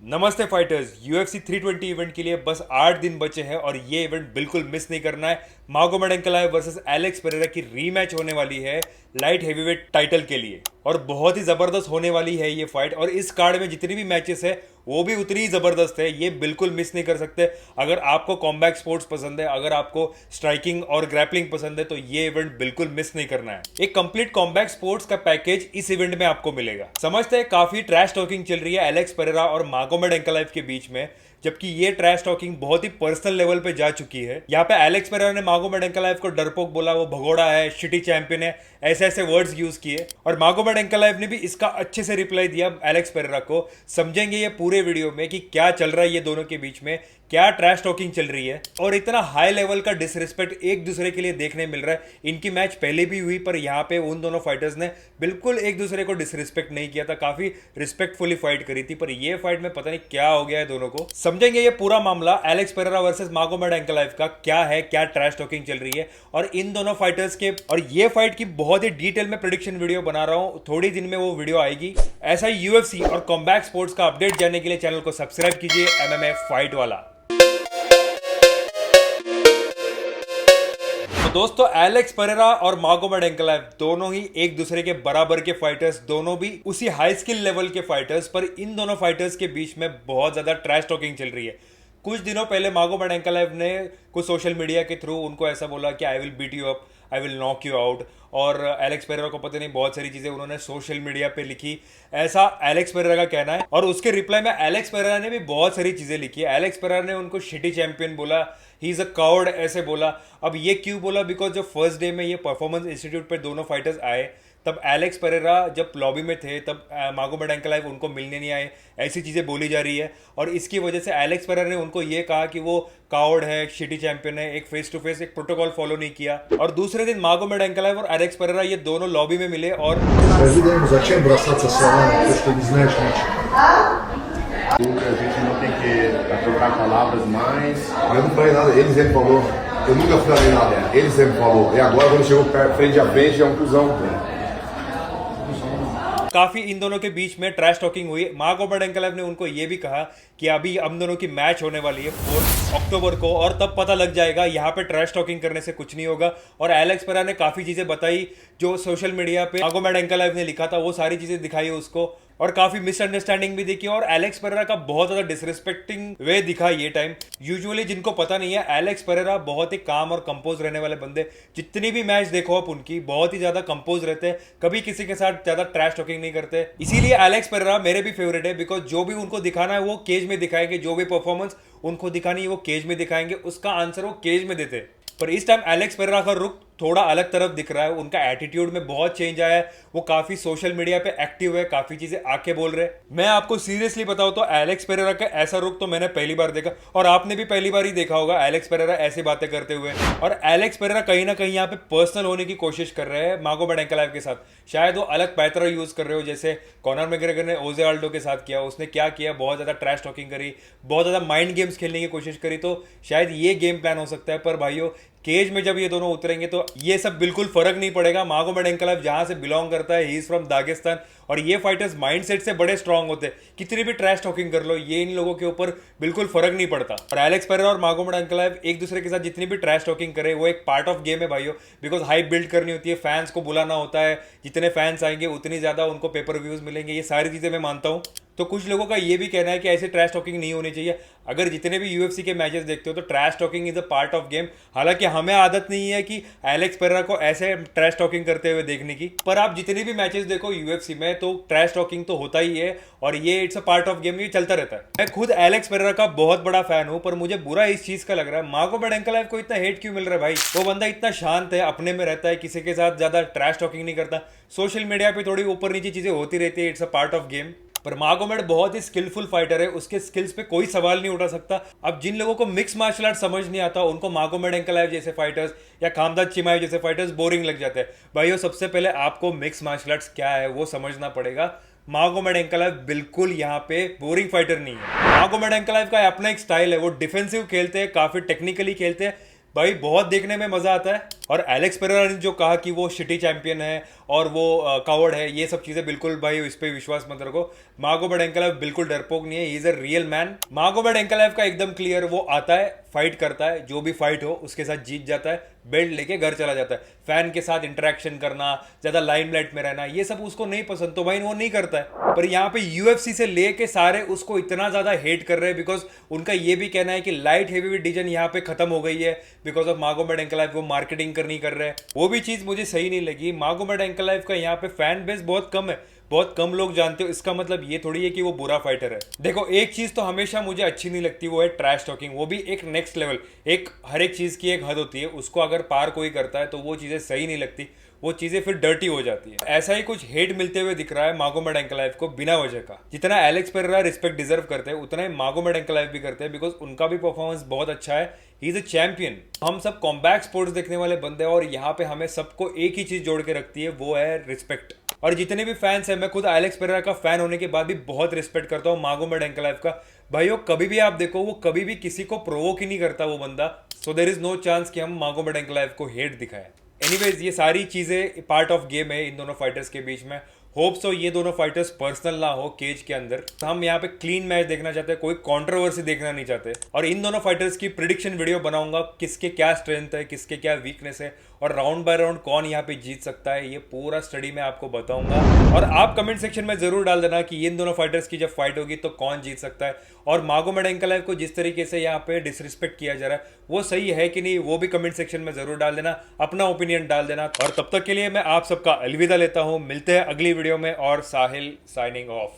नमस्ते fighters. UFC 320 event के लिए बस 8 दिन बचे हैं और ये इवेंट बिल्कुल मिस नहीं करना है। मागोमेड एंकलाइव वर्सेस एलेक्स पेरेरा की रीमैच होने वाली है लाइट हेवीवेट टाइटल के लिए और बहुत ही जबरदस्त होने वाली है ये फाइट। और इस कार्ड में जितनी भी मैचेस है वो भी उतनी ही जबरदस्त है, ये बिल्कुल मिस नहीं कर सकते। अगर आपको कॉम्बैट स्पोर्ट्स पसंद है, अगर आपको स्ट्राइकिंग और ग्रैपलिंग पसंद है तो ये इवेंट बिल्कुल मिस नहीं करना है। एक कंप्लीट कॉम्बैट स्पोर्ट्स का पैकेज इस इवेंट में आपको मिलेगा। समझते हैं काफी ट्रैश टॉकिंग चल रही है एलेक्स पेरेरा और मागोमेड एंकलाइव के बीच में, जबकि ये ट्रैश टॉकिंग बहुत ही पर्सनल लेवल पे जा चुकी है। यहाँ पे एलेक्स पेरेरा ने मागोमेड एंकलाइव को डरपोक बोला, वो भगोड़ा है, शिटी चैंपियन है, ऐसे ऐसे वर्ड्स यूज किए। और मागोमेड एंकलाइव ने भी इसका अच्छे से रिप्लाई दिया एलेक्स पेरेरा को। समझेंगे ये पूरे वीडियो में कि क्या चल रहा है ये दोनों के बीच में, क्या ट्रैश टॉकिंग चल रही है और इतना हाई लेवल का डिसरिस्पेक्ट एक दूसरे के लिए देखने मिल रहा है। इनकी मैच पहले भी हुई पर यहाँ पे उन दोनों फाइटर्स ने बिल्कुल एक दूसरे को डिसरिस्पेक्ट नहीं किया था, काफी रिस्पेक्टफुली फाइट करी थी। पर ये फाइट में पता नहीं क्या हो गया है दोनों को। समझेंगे ये पूरा मामला एलेक्स पेरेरा वर्सेस मागोमेड एंकलाइव का क्या है, क्या ट्रैश टॉकिंग चल रही है और इन दोनों फाइटर्स के और ये फाइट की बहुत ही डिटेल में प्रेडिक्शन वीडियो बना रहा हूं। थोड़ी दिन में वो वीडियो आएगी। ऐसा ही UFC और कॉम्बैट स्पोर्ट्स का अपडेट जानने के लिए चैनल को सब्सक्राइब कीजिए। MMA फाइट वाला। दोस्तों, एलेक्स पेरेरा और मागोमेड एंकलाइव दोनों ही एक दूसरे के बराबर के फाइटर्स, दोनों भी उसी हाई स्किल लेवल के फाइटर्स। पर इन दोनों फाइटर्स के बीच में बहुत ज्यादा ट्रैश टॉकिंग चल रही है। कुछ दिनों पहले मागोमेड एंकलाइव ने कुछ सोशल मीडिया के थ्रू उनको ऐसा बोला कि I will beat you up, I will knock you out. और एलेक्स पेरेरा को पता नहीं बहुत सारी चीजें उन्होंने सोशल मीडिया पे लिखी, ऐसा एलेक्स पेरेरा का कहना है। और उसके रिप्लाई में एलेक्स पेरेरा ने भी बहुत सारी चीजें लिखी है। एलेक्स पेरेरा ने उनको शिटी चैंपियन बोला, ही इज अ कावर्ड ऐसे बोला। अब ये क्यों बोला? बिकॉज जब फर्स्ट डे में ये परफॉर्मेंस इंस्टीट्यूट पे दोनों फाइटर्स आए तब एलेक्स पेरेरा जब लॉबी में थे तब मागोमेड एंकलाइव उनको मिलने नहीं आए, ऐसी चीज़ें बोली जा रही है। और इसकी वजह से एलेक्स पेरेरा ने उनको ये कहा कि वो कावर्ड है, शिटी चैंपियन है, एक फेस टू फेस एक प्रोटोकॉल फॉलो नहीं किया। और दूसरे दिन मागोमेड एंकलाइव और एलेक्स पेरेरा ये दोनों लॉबी में मिले और Zачем бросаться словами, то, что не знаешь ничего? Lucas, a gente não tem que trocar palavras mais. Eu não falei nada, ele sempre falou. Eu nunca falei nada, ele sempre falou. E agora, quando chegou frente a frente, é um cuzão. काफी इन दोनों के बीच में trash talking हुई। मागोमेड एंकलाइव ने उनको ये भी कहा कि अभी हम दोनों की मैच होने वाली है 4 अक्टूबर को और तब पता लग जाएगा, यहाँ पे ट्रैश टॉकिंग करने से कुछ नहीं होगा। और एलेक्स पेरेरा ने काफी चीजें बताई जो सोशल मीडिया पे मागोमेड एंकलाइव ने लिखा था, वो सारी चीजें दिखाई उसको और काफी मिसअंडरस्टैंडिंग भी दिखी। और एलेक्स पेरेरा का बहुत ज्यादा डिसरिस्पेक्टिंग वे दिखा ये टाइम। यूजुअली जिनको पता नहीं है, एलेक्स पेरेरा बहुत ही काम और कंपोज रहने वाले बंदे, जितनी भी मैच देखो आप उनकी बहुत ही ज्यादा कंपोज रहते हैं, कभी किसी के साथ ज्यादा ट्रैश टॉकिंग नहीं करते। इसीलिए एलेक्स पेरेरा मेरे भी फेवरेट है, बिकॉज जो भी उनको दिखाना है वो केज में दिखाएंगे, जो भी परफॉर्मेंस उनको दिखानी है वो केज में दिखाएंगे, उसका आंसर वो केज में देते। पर इस टाइम एलेक्स पेरेरा का रुख थोड़ा अलग तरफ दिख रहा है, उनका एटीट्यूड में बहुत चेंज आया है, वो काफी सोशल मीडिया पे एक्टिव है, काफी चीजें आके बोल रहे हैं। मैं आपको सीरियसली बताऊं तो एलेक्स पेरेरा का ऐसा रुख तो मैंने पहली बार देखा और आपने भी पहली बार ही देखा होगा एलेक्स पेरेरा ऐसी बातें करते हुए। और एलेक्स पेरेरा कहीं ना कहीं यहाँ पे पर्सनल होने की कोशिश कर रहे हैं मागोमेड एंकलाइव के साथ। शायद वो अलग पैतरा यूज कर रहे हो, जैसे कॉनर मैकग्रेगर ने ओजे आल्डो के साथ किया। उसने क्या किया, बहुत ज्यादा ट्रैश टॉकिंग करी, बहुत ज्यादा माइंड गेम्स खेलने की कोशिश करी। तो शायद ये गेम प्लान हो सकता है। पर भाइयों, केज में जब ये दोनों उतरेंगे तो ये सब बिल्कुल फर्क नहीं पड़ेगा। मागोमेड एंकलाइव जहां से बिलोंग करता है, ही इज फ्रॉम दागिस्तान और ये फाइटर्स माइंडसेट से बड़े स्ट्रांग होते हैं। कितनी भी ट्रैश टॉकिंग कर लो, ये इन लोगों के ऊपर बिल्कुल फर्क नहीं पड़ता। और एलेक्स पेरेरा और मागोमेड एंकलाइव एक दूसरे के साथ जितनी भी ट्रैश टॉकिंग करे वो एक पार्ट ऑफ गेम है भाइयों, बिकॉज हाइप बिल्ड करनी होती है, फैंस को बुलाना होता है, जितने फैंस आएंगे उतनी ज्यादा उनको पेपर व्यूज मिलेंगे। ये सारी चीजें मैं मानता हूं। तो कुछ लोगों का ये भी कहना है कि ऐसे ट्रैश टॉकिंग नहीं होनी चाहिए। अगर जितने भी UFC के मैचेस देखते हो तो trash talking is a part of game. हालांकि हमें आदत नहीं है कि एलेक्स पेरेरा को ऐसे ट्रैश टॉकिंग करते हुए देखने की, पर आप जितने भी मैचेस देखो UFC में तो ट्रैश टॉकिंग तो होता ही है और ये it's a part of game, ये चलता रहता है। मैं खुद एलेक्स पेरेरा का बहुत बड़ा फैन हूं, पर मुझे बुरा इस चीज का लग रहा है मागोमेड एंकलाइव को इतना हेट क्यों मिल रहा है भाई। वो बंदा इतना शांत है, अपने में रहता है, किसी के साथ ज्यादा ट्रैश टॉकिंग नहीं करता। सोशल मीडिया पे थोड़ी ऊपर नीचे चीजें होती रहती है, it's a part of game. पर मागोमेड बहुत ही स्किलफुल फाइटर है, उसके स्किल्स पे कोई सवाल नहीं उठा सकता। अब जिन लोगों को मिक्स मार्शल आर्ट समझ नहीं आता उनको मागोमेड एंकलाइव जैसे फाइटर्स या खामदाद चिमाएव जैसे फाइटर्स बोरिंग लग जाते हैं। भाइयों, सबसे पहले आपको मिक्स मार्शल आर्ट्स क्या है वो समझना पड़ेगा। मागोमेड एंकलाइव बिल्कुल यहाँ पे बोरिंग फाइटर नहीं है। मागोमेड एंकलाइव का अपना एक स्टाइल है, वो डिफेंसिव खेलते हैं, काफी टेक्निकली खेलते हैं, भाई बहुत देखने में मजा आता है। और एलेक्स पेरेरा ने जो कहा कि वो शिटी चैंपियन है और वो कावर्ड है, ये सब चीजें बिल्कुल भाई इस पे विश्वास मत रखो। मागोमेड एंकलेव बिल्कुल डरपोक नहीं है, he is a real man. Magomed Ankalaev का एकदम क्लियर, वो आता है, फाइट करता है, जो भी फाइट हो उसके साथ जीत जाता है, बेल्ट लेके घर चला जाता है। फैन के साथ इंटरेक्शन करना, ज्यादा लाइमलाइट में रहना, ये सब उसको नहीं पसंद, तो भाई वो नहीं करता है। पर यहाँ पे यूएफसी से लेके सारे उसको इतना ज्यादा हेट कर रहे हैं बिकॉज उनका ये भी कहना है कि लाइट हेवीवेट डिवीजन यहाँ पे खत्म हो गई है बिकॉज ऑफ मागोमेड एंकलेव, वो मार्केटिंग करनी कर रहे हैं। वो भी चीज मुझे सही नहीं लगी। मागोमेड एंकलेव का यहाँ पे फैन बेस बहुत कम है, बहुत कम लोग जानते हो। इसका मतलब ये थोड़ी है कि वो बुरा फाइटर है। देखो एक चीज तो हमेशा मुझे अच्छी नहीं लगती, वो है ट्रैश टॉकिंग, वो भी एक नेक्स्ट लेवल। एक हर एक चीज की एक हद होती है, उसको अगर पार कोई करता है तो वो चीजें सही नहीं लगती, वो चीजें फिर डर्टी हो जाती है। ऐसा ही कुछ हेट मिलते हुए दिख रहा है मागोमेड एंकलेव को बिना वजह का। जितना एलेक्स पेरेरा रिस्पेक्ट डिजर्व करते हैं उतना ही मागोमेड एंकलेव भी करते हैं बिकॉज उनका भी परफॉर्मेंस बहुत अच्छा है। He is a champion. हम सब कॉम्बैट स्पोर्ट्स देखने वाले बंदे हैं और यहाँ पे हमें सबको एक ही चीज जोड़ के रखती है, वो है रिस्पेक्ट। और जितने भी फैंस हैं, मैं खुद एलेक्स पेरेरा का फैन होने के बाद भी बहुत रिस्पेक्ट करता हूँ मागोमेड एंकलेव का। भाइयों कभी भी आप देखो, वो कभी भी किसी को प्रोवोक ही नहीं करता वो बंदा। So there is no chance कि हम मागोमेड एंकलेव को हेट दिखाएं। एनीवेज ये सारी चीजें पार्ट ऑफ गेम है इन दोनों फाइटर्स के बीच में। होप सो ये दोनों फाइटर्स पर्सनल ना हो केज के अंदर। तो हम यहाँ पे क्लीन मैच देखना चाहते हैं, कोई कंट्रोवर्सी देखना नहीं चाहते। और इन दोनों फाइटर्स की प्रिडिक्शन वीडियो बनाऊंगा, किसके क्या स्ट्रेंथ है, किसके क्या वीकनेस है और राउंड बाय राउंड कौन यहाँ पे जीत सकता है, ये पूरा स्टडी मैं आपको बताऊंगा। और आप कमेंट सेक्शन में जरूर डाल देना कि इन दोनों फाइटर्स की जब फाइट होगी तो कौन जीत सकता है। और मागोमेड एंकलेव को जिस तरीके से यहाँ पे डिसरिस्पेक्ट किया जा रहा है वो सही है कि नहीं, वो भी कमेंट सेक्शन में जरूर डाल देना, अपना ओपिनियन डाल देना। और तब तक के लिए मैं आप सबका अलविदा लेता हूं, मिलते हैं अगली वीडियो में। और साहिल साइनिंग ऑफ।